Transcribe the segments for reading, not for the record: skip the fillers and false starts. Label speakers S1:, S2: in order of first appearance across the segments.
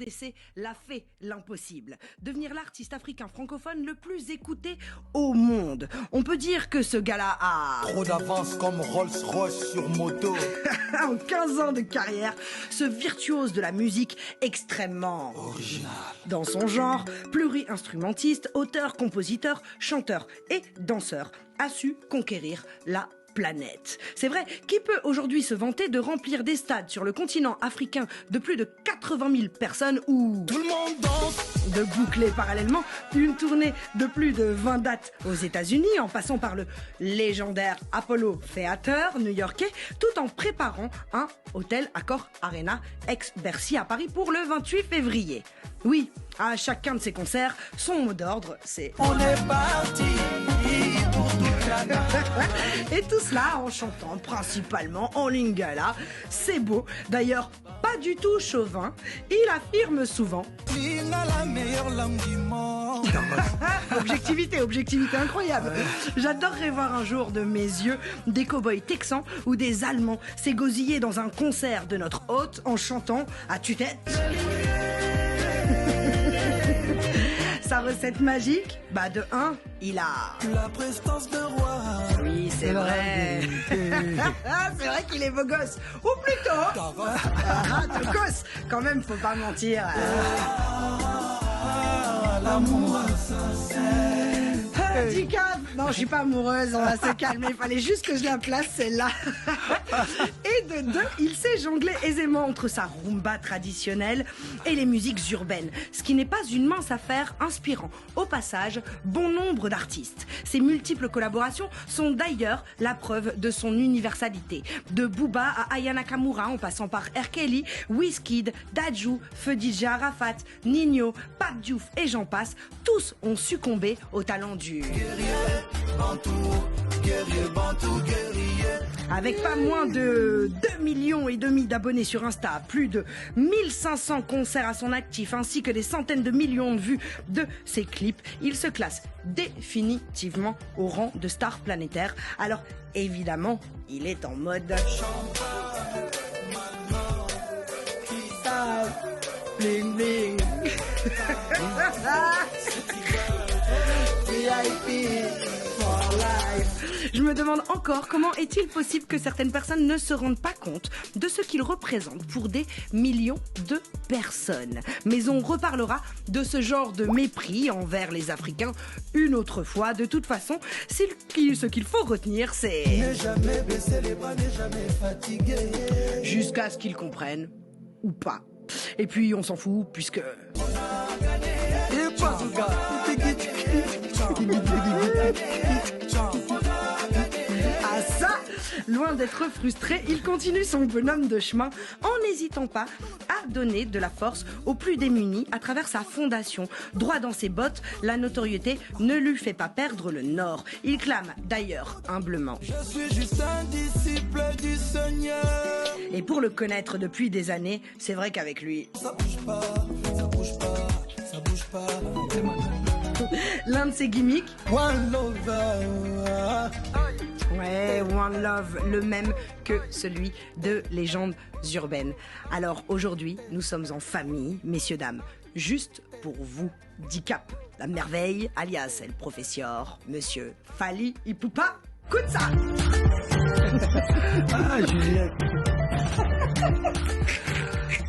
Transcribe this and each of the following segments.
S1: RDC l'a fait l'impossible. Devenir l'artiste africain francophone le plus écouté au monde. On peut dire que ce gars-là a...
S2: trop d'avance comme Rolls-Royce sur moto.
S1: En 15 ans de carrière, ce virtuose de la musique extrêmement...
S2: original.
S1: Dans son genre, pluri-instrumentiste, auteur, compositeur, chanteur et danseur, a su conquérir la planète. C'est vrai, qui peut aujourd'hui se vanter de remplir des stades sur le continent africain de plus de 80 000 personnes ou
S2: Tout le monde danse.
S1: de boucler parallèlement une tournée de plus de 20 dates aux États-Unis en passant par le légendaire Apollo Theater new-yorkais tout en préparant un hôtel Accor Arena ex-Bercy à Paris pour le 28 février. Oui, à chacun de ses concerts, son mot d'ordre, c'est
S2: On est parti pour toute la nuit.
S1: et tout cela en chantant principalement en lingala. C'est beau. D'ailleurs, pas du tout chauvin. Il affirme souvent
S2: Lingala, la meilleure langue du monde.
S1: Objectivité incroyable. J'adorerais voir un jour de mes yeux des cow-boys texans ou des Allemands s'égosiller dans un concert de notre hôte en chantant à tue-tête. Sa recette magique, de 1, il a...
S2: La prestance de roi.
S1: Oui, c'est vrai. C'est vrai qu'il est beau gosse. Ou plutôt... de gosse. Quand même, faut pas mentir.
S2: L'amour sincère.
S1: Handicap. Non, je suis pas amoureuse, on va se calmer. Il fallait juste que je la place, celle-là. Et de deux, il sait jongler aisément entre sa rumba traditionnelle et les musiques urbaines. Ce qui n'est pas une mince affaire, inspirant au passage bon nombre d'artistes. Ses multiples collaborations sont d'ailleurs la preuve de son universalité. De Booba à Aya Nakamura, en passant par R. Kelly, Wizkid, Dadju, Feu DJ Arafat, Nino, Pape Diouf et j'en passe, tous ont succombé au talent du...
S2: Bantou, guerrier, Bantou, guerrier.
S1: Avec pas moins de 2,5 millions d'abonnés sur Insta, plus de 1500 concerts à son actif, ainsi que des centaines de millions de vues de ses clips, il se classe définitivement au rang de star planétaire. Alors, évidemment, il est en mode... Bling bling. VIP for life. Je me demande encore comment est-il possible que certaines personnes ne se rendent pas compte de ce qu'il représente pour des millions de personnes. Mais on reparlera de ce genre de mépris envers les Africains une autre fois. De toute façon, ce qu'il faut retenir, c'est...
S2: Ne jamais baisser les bras, ne jamais fatiguer.
S1: Jusqu'à ce qu'ils comprennent, ou pas. Et puis on s'en fout, puisque...
S2: Et pas tout gars.
S1: Ah ça, loin d'être frustré, il continue son bonhomme de chemin en n'hésitant pas à donner de la force aux plus démunis à travers sa fondation. Droit dans ses bottes, la notoriété ne lui fait pas perdre le nord. Il clame d'ailleurs humblement:
S2: Je suis juste un disciple du Seigneur.
S1: et pour le connaître depuis des années, c'est vrai qu'avec lui,
S2: Ça bouge pas, ça bouge pas, ça bouge pas.
S1: l'un de ses gimmicks,
S2: One lover.
S1: ouais, One Love, le même que celui de Légendes urbaines. Alors aujourd'hui, nous sommes en famille, messieurs, dames, juste pour vous. Dicap, la merveille, alias le professeur, monsieur Fally Ipupa. Écoute ça.
S2: Ah, Juliette.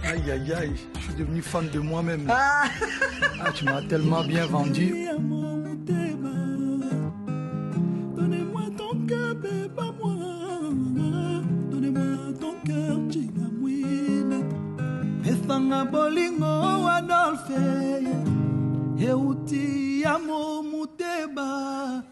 S2: Aïe, aïe, aïe, je suis devenu fan de moi-même.
S1: Ah.
S2: Ah, tu m'as tellement bien vendu.
S3: Donnez-moi ton cœur, bébé, moi. Donnez-moi ton cœur, Chingamwina. Efanga bolingo Adolphe. Euti amo muteba.